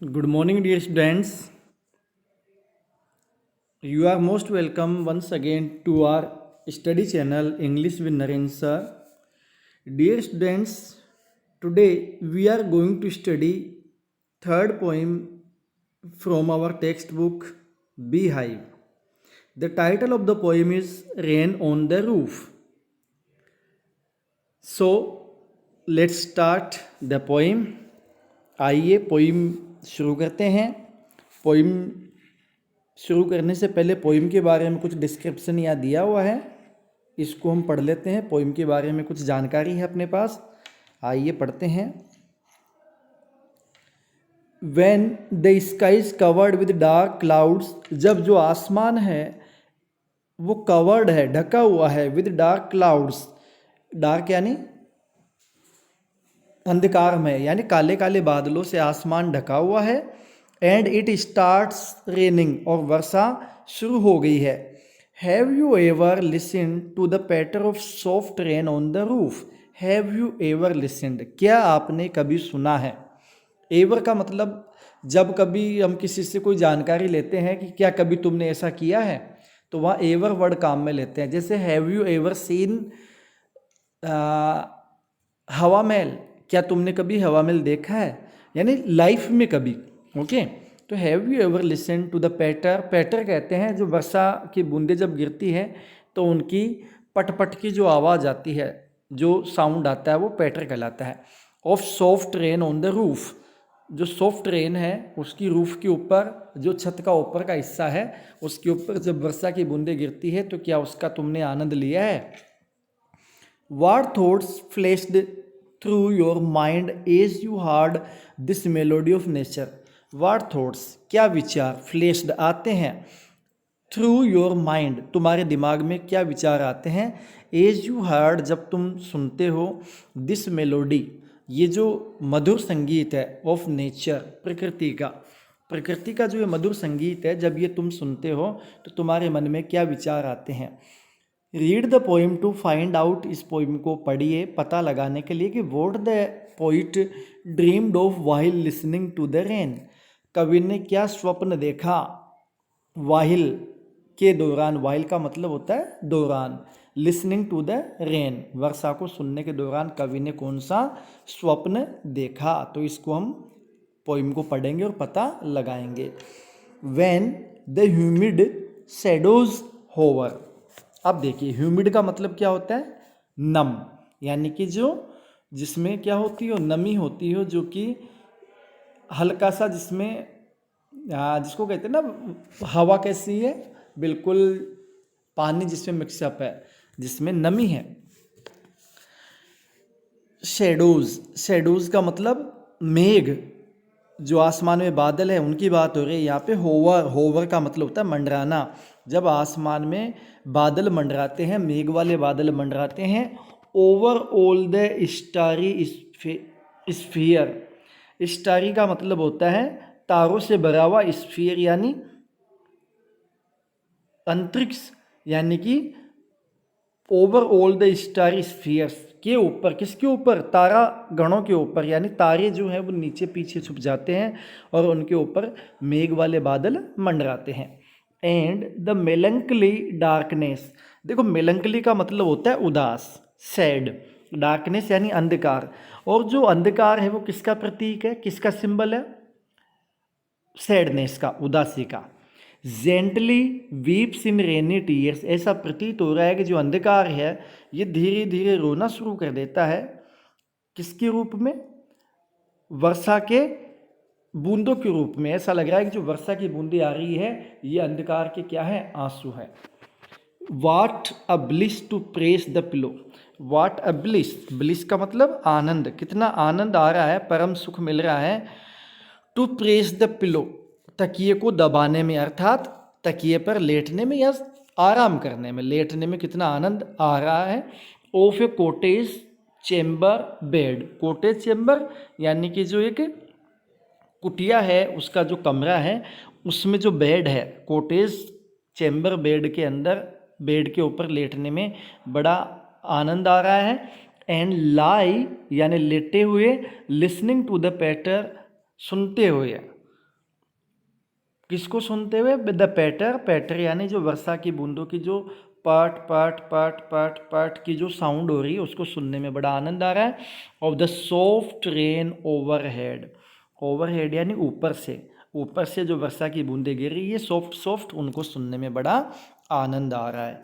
Good morning, dear students. You are most welcome once again to our study channel English with Naren Sir. Dear students, today we are going to study third poem from our textbook Beehive. The title of the poem is Rain on the Roof. So let's start the poem. आइए poem शुरू करते हैं। Poem शुरू करने से पहले poem के बारे में कुछ डिस्क्रिप्शन यहाँ दिया हुआ है, इसको हम पढ़ लेते हैं। पोइम के बारे में कुछ जानकारी है अपने पास, आइए पढ़ते हैं। When the sky is covered with dark clouds, जब जो आसमान है वो कवर्ड है, ढका हुआ है, विद डार्क क्लाउड्स, डार्क यानी अंधकार में, यानी काले काले बादलों से आसमान ढका हुआ है। एंड इट स्टार्ट्स रेनिंग, और वर्षा शुरू हो गई है। Have you ever listen to the patter of soft rain on the roof. Have you ever listened, क्या आपने कभी सुना है। एवर का मतलब जब कभी हम किसी से कोई जानकारी लेते हैं कि क्या कभी तुमने ऐसा किया है, तो वहाँ एवर वर्ड काम में लेते हैं। जैसे हैव यू एवर सीन हवा महल, क्या तुमने कभी हवा महल देखा है, यानी लाइफ में कभी। ओके, तो have you ever listen to the patter. Patter कहते हैं जो वर्षा की बूंदें जब गिरती है तो उनकी पट की जो आवाज़ आती है, जो साउंड आता है, वो पैटर कहलाता है। Of soft rain on the roof, जो सॉफ्ट रेन है उसकी रूफ के ऊपर, जो छत का ऊपर का हिस्सा है उसके ऊपर जब वर्षा की बूंदें गिरती है तो क्या उसका तुमने आनंद लिया है। What thoughts flashed through your mind as you heard this melody of nature? What thoughts, क्या विचार, flashed आते हैं, through your mind तुम्हारे दिमाग में क्या विचार आते हैं, as you heard जब तुम सुनते हो, this melody ये जो मधुर संगीत है, of nature प्रकृति का जो ये मधुर संगीत है, जब ये तुम सुनते हो तो तुम्हारे मन में क्या विचार आते हैं। Read the poem to find out, इस पोइम को पढ़िए पता लगाने के लिए कि what the poet dreamed of while listening to the rain. कवि ने क्या स्वप्न देखा वाहिल के दौरान। वाहिल का मतलब होता है दौरान, लिसनिंग टू द रेन वर्षा को सुनने के दौरान कवि ने कौन सा स्वप्न देखा। तो इसको हम पोइम को पढ़ेंगे और पता लगाएंगे। When the humid shadows hover, अब देखिए ह्यूमिड का मतलब क्या होता है, नम, यानी कि जो जिसमें क्या होती हो, नमी होती हो, जो कि हल्का सा, जिसमें जिसको कहते हैं ना हवा कैसी है, बिल्कुल पानी जिसमें मिक्सअप है, जिसमें नमी है। शेडोज का मतलब मेघ, जो आसमान में बादल है उनकी बात हो रही है यहाँ पे। होवर का मतलब होता है मंडराना। जब आसमान में बादल मंडराते हैं, मेघ वाले बादल मंडराते हैं, over all the starry sphere. Starry का मतलब होता है तारों से भरा हुआ, स्फीयर यानी अंतरिक्ष, यानी कि over all the starry spheres के ऊपर, किसके ऊपर, तारा गणों के ऊपर, यानी तारे जो हैं वो नीचे पीछे छुप जाते हैं और उनके ऊपर मेघ वाले बादल मंडराते हैं। एंड द मेलंकली डार्कनेस, देखो मेलंकली का मतलब होता है उदास, सैड, डार्कनेस यानी अंधकार, और जो अंधकार है वो किसका प्रतीक है, किसका सिंबल है, सैडनेस का, उदासी का। जेंटली वीप्स इन रेनी टीयर्स, ऐसा प्रतीत हो रहा है कि जो अंधकार है ये धीरे धीरे रोना शुरू कर देता है, किसके रूप में, वर्षा के बूंदों के रूप में। ऐसा लग रहा है कि जो वर्षा की बूंदें आ रही है ये अंधकार के क्या है, आंसू है। What a bliss to press the pillow, what a bliss, bliss का मतलब आनंद, कितना आनंद आ रहा है, परम सुख मिल रहा है। टू प्रेस द पिलो, तकिए को दबाने में, अर्थात तकिए पर लेटने में या आराम करने में, लेटने में कितना आनंद आ रहा है। Of A cottage chamber bed, cottage chamber यानी कि जो एक कुटिया है उसका जो कमरा है उसमें जो बेड है, कॉटेज चेम्बर बेड के अंदर, बेड के ऊपर लेटने में बड़ा आनंद आ रहा है। एंड लाई यानी लेटे हुए, लिसनिंग टू द पैटर सुनते हुए, किसको सुनते हुए? द पैटर, पैटर यानी जो वर्षा की बूंदों की जो पाट पाट पाट पाट पाट की जो साउंड हो रही है उसको सुनने में बड़ा आनंद आ रहा है। Of the soft rain overhead, overhead यानी ऊपर से जो वर्षा की बूंदें गिर रही है सॉफ्ट सॉफ्ट, उनको सुनने में बड़ा आनंद आ रहा है।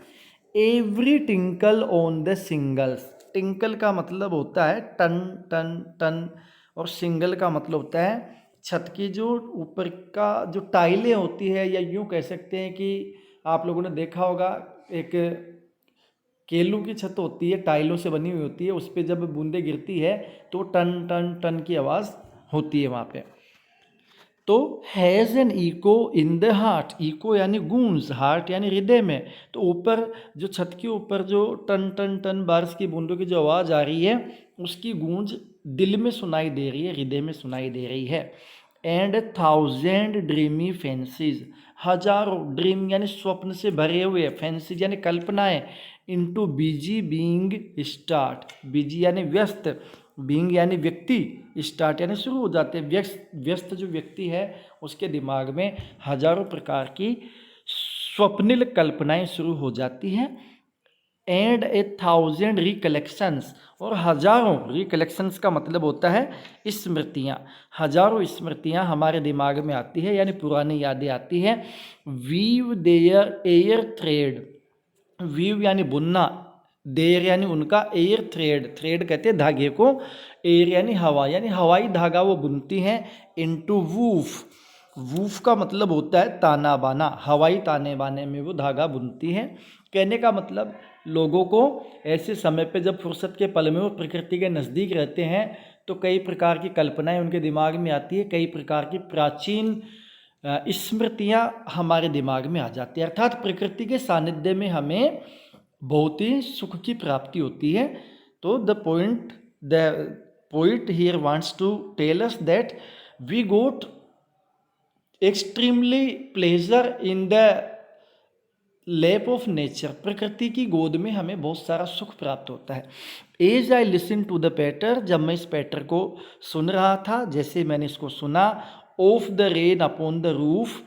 Every tinkle on the singles, tinkle का मतलब होता है टन टन टन, और सिंगल का मतलब होता है छत की जो ऊपर का जो टाइलें होती है, या यूँ कह सकते हैं कि आप लोगों ने देखा होगा एक केलू की छत होती है, टाइलों से बनी हुई होती है, उस पर जब बूंदें गिरती है तो टन टन टन की आवाज़ होती है वहाँ पे। तो has an echo in the heart, echo यानी गूंज, हार्ट यानी हृदय में। तो ऊपर जो छत के ऊपर जो टन टन टन बारिश की बूंदों की जो आवाज़ आ रही है उसकी गूंज दिल में सुनाई दे रही है, हृदय में सुनाई दे रही है। एंड 1000 ड्रीमी फैंसीज, हजारों, ड्रीम यानी स्वप्न से भरे हुए, फैंसीज यानी कल्पनाएं, into busy being start, busy यानी व्यस्त, बीइंग यानी व्यक्ति, स्टार्ट यानी शुरू हो जाते हैं। व्यस्त जो व्यक्ति है उसके दिमाग में हजारों प्रकार की स्वप्निल कल्पनाएं शुरू हो जाती हैं। एंड 1000 रिकलेक्शंस, और हजारों, रिकलेक्शंस का मतलब होता है स्मृतियाँ, हजारों स्मृतियाँ हमारे दिमाग में आती है यानी पुरानी यादें आती हैं। Weave their air thread, weave यानी बुनना, देयर यानी उनका, एयर थ्रेड, थ्रेड कहते हैं धागे को, एयर यानी हवा, यानी हवाई धागा वो बुनती हैं। इनटू वूफ, वूफ का मतलब होता है ताना बाना, हवाई ताने बाने में वो धागा बुनती हैं। कहने का मतलब लोगों को ऐसे समय पे जब फुर्सत के पल में वो प्रकृति के नज़दीक रहते हैं तो कई प्रकार की कल्पनाएं उनके दिमाग में आती है, कई प्रकार की प्राचीन स्मृतियाँ हमारे दिमाग में आ जाती है। अर्थात प्रकृति के सानिध्य में हमें बहुत ही सुख की प्राप्ति होती है। तो the poet here wants to tell us that we got extremely pleasure in the lap of nature, प्रकृति की गोद में हमें बहुत सारा सुख प्राप्त होता है। As I listen to the patter, जब मैं इस पैटर को सुन रहा था, जैसे मैंने इसको सुना, of the rain upon the roof,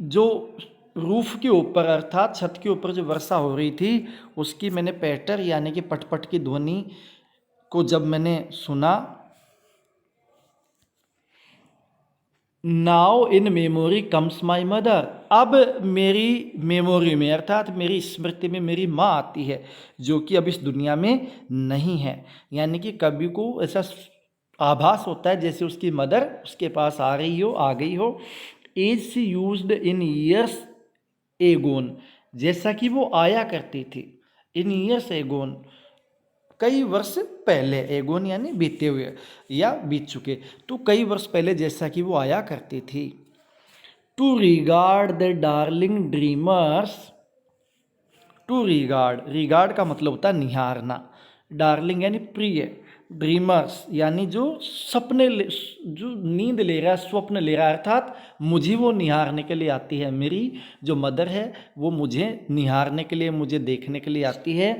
जो रूफ के ऊपर अर्थात छत के ऊपर जो वर्षा हो रही थी उसकी मैंने पैटर यानी कि पटपट की ध्वनि को जब मैंने सुना। Now in memory comes my mother, अब मेरी मेमोरी में अर्थात मेरी स्मृति में मेरी माँ आती है जो कि अब इस दुनिया में नहीं है। यानी कि कभी को ऐसा आभास होता है जैसे उसकी मदर उसके पास आ रही हो, आ गई हो। As she used in years agone, जैसा कि वो आया करती थी, इन ईयर्स एगोन, कई वर्ष पहले, एगोन यानी बीते हुए या बीत चुके, तो कई वर्ष पहले जैसा कि वो आया करती थी। To regard the darling dreamers, to regard, regard का मतलब होता है निहारना, डार्लिंग यानी प्रिय, ड्रीमर्स यानी जो सपने जो नींद ले रहा है, स्वप्न ले रहा है, अर्थात मुझे वो निहारने के लिए आती है, मेरी जो मदर है वो मुझे निहारने के लिए, मुझे देखने के लिए आती है।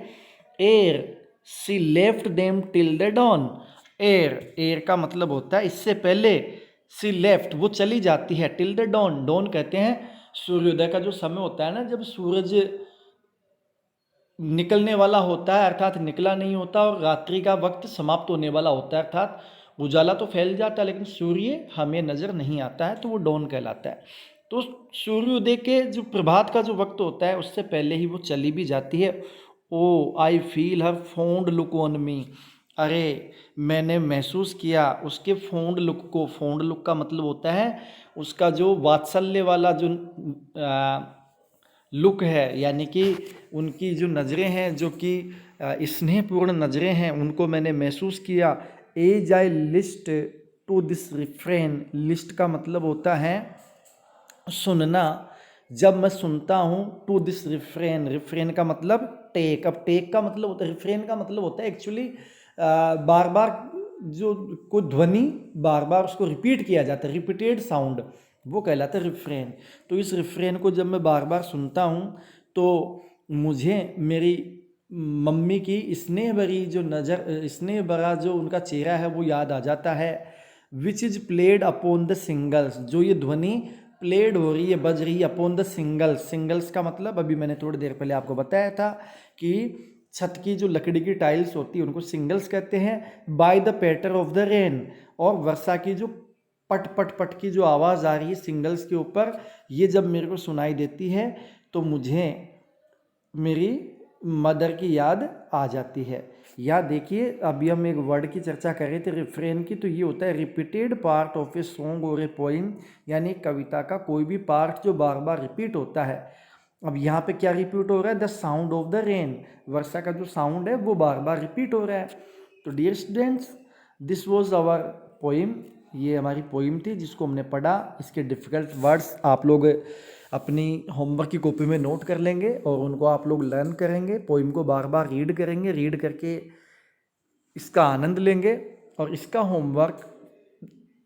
Ere she left them till the dawn, ere, ere का मतलब होता है इससे पहले, सी लेफ्ट वो चली जाती है, टिल द डॉन, डॉन कहते हैं सूर्योदय का जो समय होता है ना, जब सूरज निकलने वाला होता है अर्थात निकला नहीं होता और रात्रि का वक्त समाप्त होने वाला होता है, अर्थात उजाला तो फैल जाता है लेकिन सूर्य हमें नज़र नहीं आता है, तो वो डॉन कहलाता है। तो सूर्योदय के जो प्रभात का जो वक्त होता है उससे पहले ही वो चली भी जाती है। Oh I feel her fond look on me, अरे मैंने महसूस किया उसके फोन्ड लुक को, फोन्ड लुक का मतलब होता है उसका जो वात्सल्य वाला जो लुक है, यानी कि उनकी जो नज़रें हैं जो कि स्नेहपूर्ण नज़रें हैं उनको मैंने महसूस किया। As I list to this refrain, list का मतलब होता है सुनना, जब मैं सुनता हूँ टू दिस रिफ्रेन, रिफ्रेन का मतलब टेक, अब टेक का मतलब होता है, रिफ्रेन का मतलब होता है एक्चुअली बार बार जो कोई ध्वनि बार बार उसको रिपीट किया जाता है, रिपीटेड साउंड, वो कहलाता है रिफ्रेन। तो इस रिफ्रेन को जब मैं बार बार सुनता हूँ तो मुझे मेरी मम्मी की स्नेह भरी जो नज़र, स्नेह भरा जो उनका चेहरा है वो याद आ जाता है। Which is played upon the singles, जो ये ध्वनि प्लेड हो रही है, बज रही है अपॉन द सिंगल्स। सिंगल्स का मतलब अभी मैंने थोड़ी देर पहले आपको बताया था कि छत की जो लकड़ी की टाइल्स होती है उनको सिंगल्स कहते हैं। By the patter of the rain, और वर्षा की जो पट पट पट की जो आवाज़ आ रही है सिंगल्स के ऊपर, ये जब मेरे को सुनाई देती है तो मुझे मेरी मदर की याद आ जाती है। या देखिए, अभी हम एक वर्ड की चर्चा कर रहे थे रिफ्रेन की, तो ये होता है repeated part of a song और ए पोइम, यानी कविता का कोई भी पार्ट जो बार बार रिपीट होता है। अब यहाँ पे क्या रिपीट हो रहा है? The sound of the rain, वर्षा का जो साउंड है वो बार बार रिपीट हो रहा है। तो dear students, this was our poem, ये हमारी पोइम थी जिसको हमने पढ़ा। इसके डिफ़िकल्ट वर्ड्स आप लोग अपनी होमवर्क की कॉपी में नोट कर लेंगे और उनको आप लोग लर्न करेंगे, पोइम को बार बार रीड करेंगे, रीड करके इसका आनंद लेंगे और इसका होमवर्क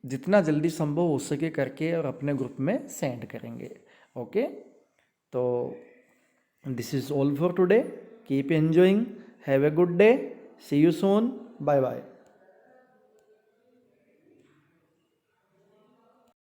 जितना जल्दी संभव हो सके करके और अपने ग्रुप में सेंड करेंगे। ओके, तो this is all for today. Keep enjoying, have a good day, see you soon, bye bye.